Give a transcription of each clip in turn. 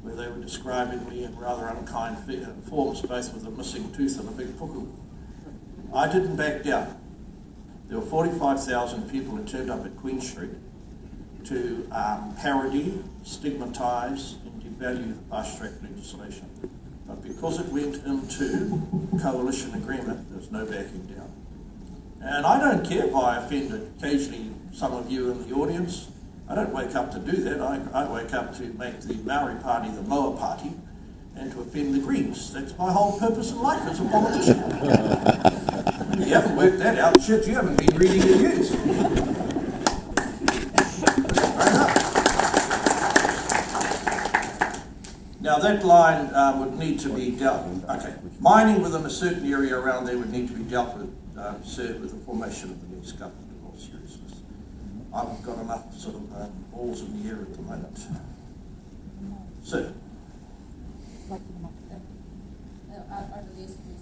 where they were describing me in rather unkind forms, both with a missing tooth and a big puku. I didn't back down. There were 45,000 people who turned up at Queen Street to parody, stigmatise and devalue the fast-track legislation. But because it went into coalition agreement, there's no backing down. And I don't care if I offend occasionally some of you in the audience. I don't wake up to do that. I wake up to make the Maori Party the Moa Party and to offend the Greens. That's my whole purpose in life as a politician. You haven't worked that out. Shit, you haven't been reading the news. Now that line would need to be dealt with. Okay, mining within a certain area around there would need to be dealt with, sir, with the formation of the next government in all seriousness. I've got enough sort of balls in the air at the moment. Sir.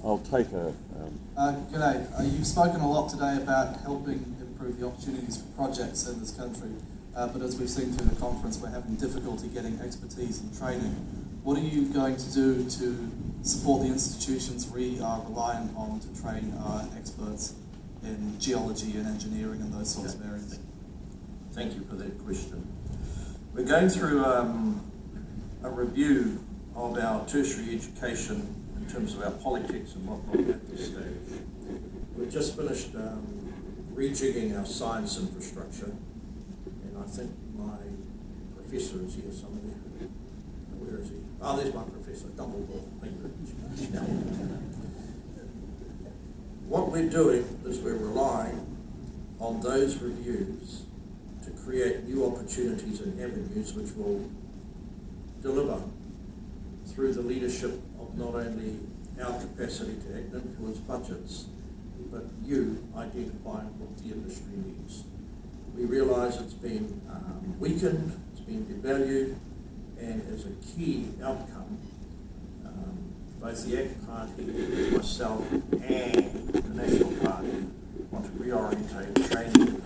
I'll take a... G'day. You've spoken a lot today about helping improve the opportunities for projects in this country, but as we've seen through the conference, we're having difficulty getting expertise and training. What are you going to do to support the institutions we are relying on to train experts in geology and engineering and those sorts of areas? Thank you for that question. We're going through a review of our tertiary education in terms of our politics and whatnot at this stage. We've just finished rejigging our science infrastructure, and I think my professor is here somewhere. Where is he? Oh, there's my professor, Dumbledore. Thank you. What we're doing is we're relying on those reviews to create new opportunities and avenues which will deliver through the leadership of not only our capacity to influence budgets, but you identifying what the industry needs. We realise it's been weakened, it's been devalued, and as a key outcome, both the ACT Party, myself, and the National Party want to reorientate training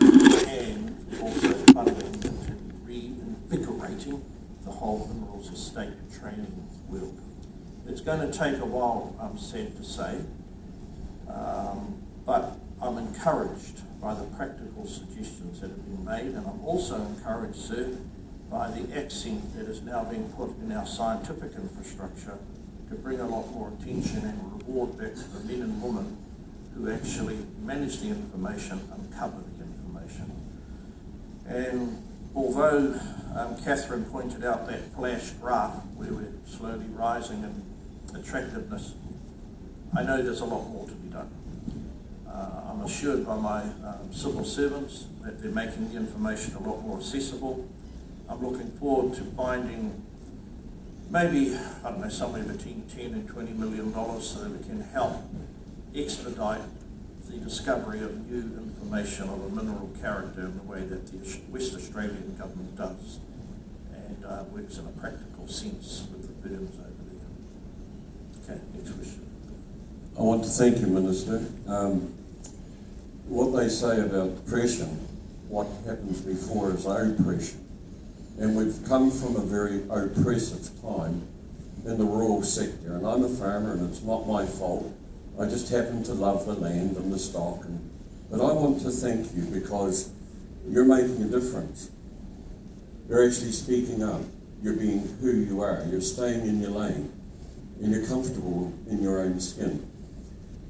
and also funding into reinvigorating the whole minerals estate training world. It's going to take a while, I'm sad to say, but I'm encouraged by the practical suggestions that have been made, and I'm also encouraged, sir, by the accent that is now being put in our scientific infrastructure to bring a lot more attention and reward back to the men and women who actually manage the information, uncover the information. And although Catherine pointed out that flash graph where we're slowly rising in attractiveness, I know there's a lot more to be done. I'm assured by my civil servants that they're making the information a lot more accessible. I'm looking forward to finding maybe, I don't know, somewhere between 10 and $20 million so that we can help expedite the discovery of new information of a mineral character in the way that the West Australian government does, and works in a practical sense with the firms over there. Okay, next question. I want to thank you, Minister. What they say about depression, what happens before is oppression. And we've come from a very oppressive time in the rural sector. And I'm a farmer, and it's not my fault. I just happen to love the land and the stock. But I want to thank you because you're making a difference. You're actually speaking up. You're being who you are. You're staying in your lane. And you're comfortable in your own skin.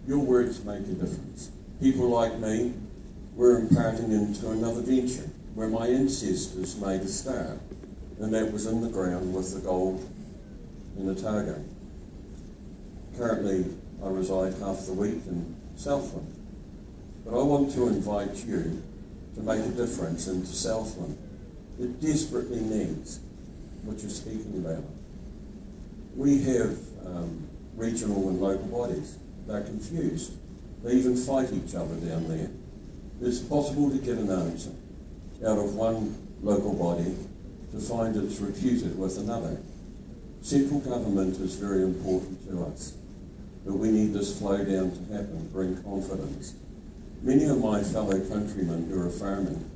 Your words make a difference. People like me, we're imparting into another venture where my ancestors made a start, and that was in the ground with the gold in Otago. Currently, I reside half the week in Southland, but I want to invite you to make a difference into Southland. It desperately needs what you're speaking about. We have regional and local bodies. They're confused. They even fight each other down there. It's possible to get an answer out of one local body to find it's reputed with another. Central government is very important to us, but we need this flow down to happen, bring confidence. Many of my fellow countrymen who are farming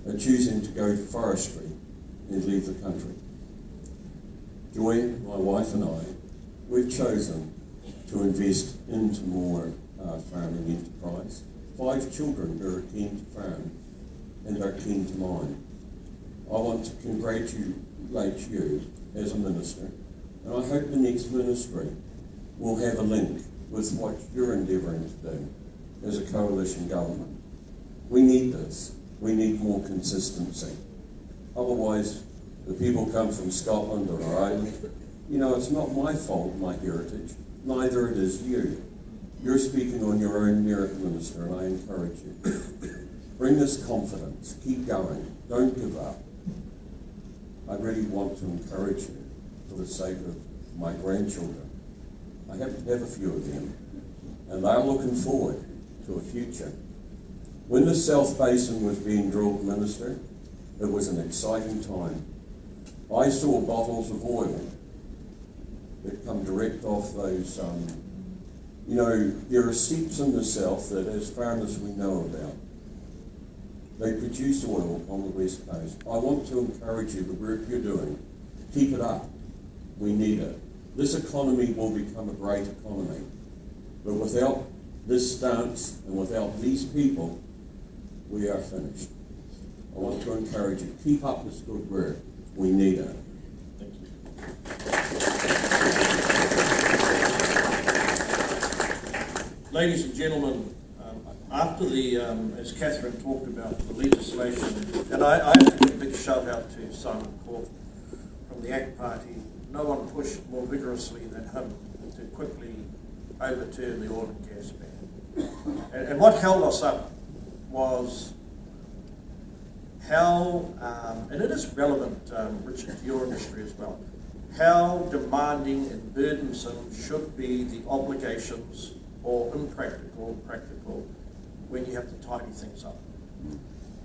are choosing to go to forestry and leave the country. Joy, my wife and I, we've chosen to invest into more farming enterprise. 5 children who are keen to farm and are keen to mine. I want to congratulate you as a minister, and I hope the next ministry will have a link with what you're endeavouring to do as a coalition government. We need this. We need more consistency. Otherwise, the people come from Scotland or Ireland. You know, it's not my fault, my heritage. Neither it is you. You're speaking on your own merit, Minister, and I encourage you. Bring this confidence. Keep going. Don't give up. I really want to encourage you for the sake of my grandchildren. I happen to have a few of them, and they're looking forward to a future. When the South Basin was being drilled, Minister, it was an exciting time. I saw bottles of oil that come direct off those, you know, there are seeps in the South that as farmers we know about. They produce oil on the West Coast. I want to encourage you, the work you're doing, keep it up. We need it. This economy will become a great economy. But without this stance and without these people, we are finished. I want to encourage you, keep up this good work. We need it. Thank you. Ladies and gentlemen, after the, as Catherine talked about, the legislation, and I have to give a big shout out to Simon Court from the ACT Party. No one pushed more vigorously than him to quickly overturn the oil and gas ban. And what held us up was how, and it is relevant, Richard, to your industry as well, how demanding and burdensome should be the obligations, or impractical, practical, when you have to tidy things up.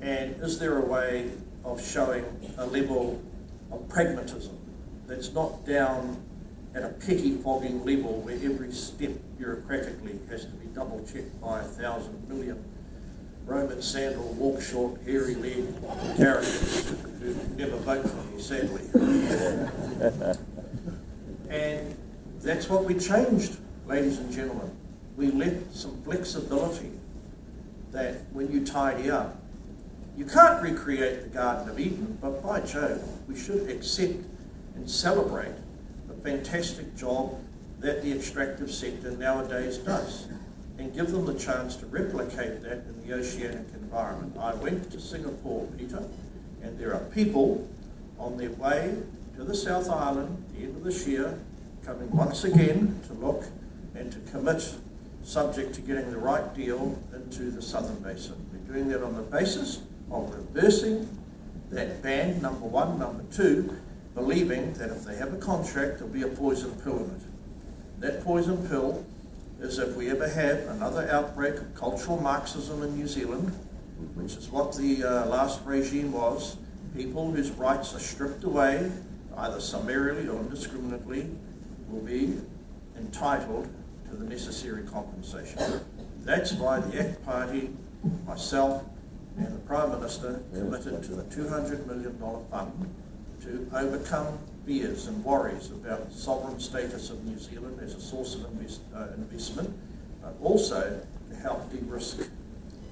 And is there a way of showing a level of pragmatism that's not down at a pettifogging level where every step bureaucratically has to be double checked by 1,000 million Roman sandal, walk short, hairy leg characters who never vote for me, sadly. And that's what we changed, ladies and gentlemen. We left some flexibility that when you tidy up, you can't recreate the Garden of Eden, but by Jove, we should accept and celebrate the fantastic job that the extractive sector nowadays does, and give them the chance to replicate that in the oceanic environment. I went to Singapore, Peter, and there are people on their way to the South Island at the end of this year, coming once again to look and to commit, subject to getting the right deal, into the Southern Basin. We're doing that on the basis of reversing that ban, number one. Number two, believing that if they have a contract, there'll be a poison pill in it. That poison pill is if we ever have another outbreak of cultural Marxism in New Zealand, which is what the last regime was, people whose rights are stripped away, either summarily or indiscriminately, will be entitled to the necessary compensation. That's why the ACT Party, myself, and the Prime Minister committed to the $200 million fund to overcome fears and worries about the sovereign status of New Zealand as a source of investment, but also to help de-risk.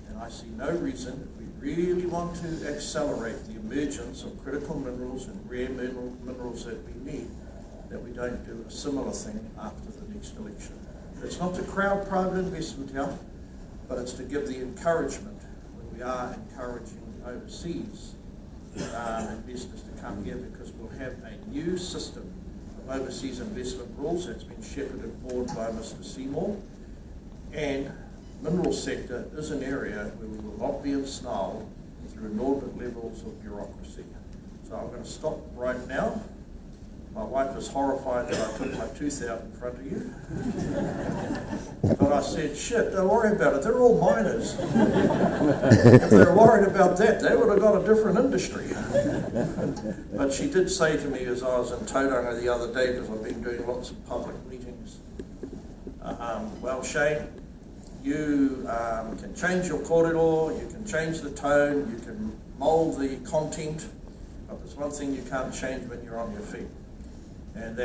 And I see no reason, if we really want to accelerate the emergence of critical minerals and rare minerals that we need, that we don't do a similar thing after the next election. It's not to crowd private investment here, but it's to give the encouragement when we are encouraging overseas investors to come here, because we'll have a new system of overseas investment rules that's been shepherded forward by Mr. Seymour. And mineral sector is an area where we will not be ensnarled through inordinate levels of bureaucracy. So I'm going to stop right now. My wife is horrified that I took my tooth out in front of you. But I said, shit, don't worry about it. They're all miners. If they were worried about that, they would have got a different industry. But she did say to me as I was in Tauranga the other day, because I've been doing lots of public meetings, well, Shane, you can change your kōrero, you can change the tone, you can mould the content, but there's one thing you can't change when you're on your feet. and that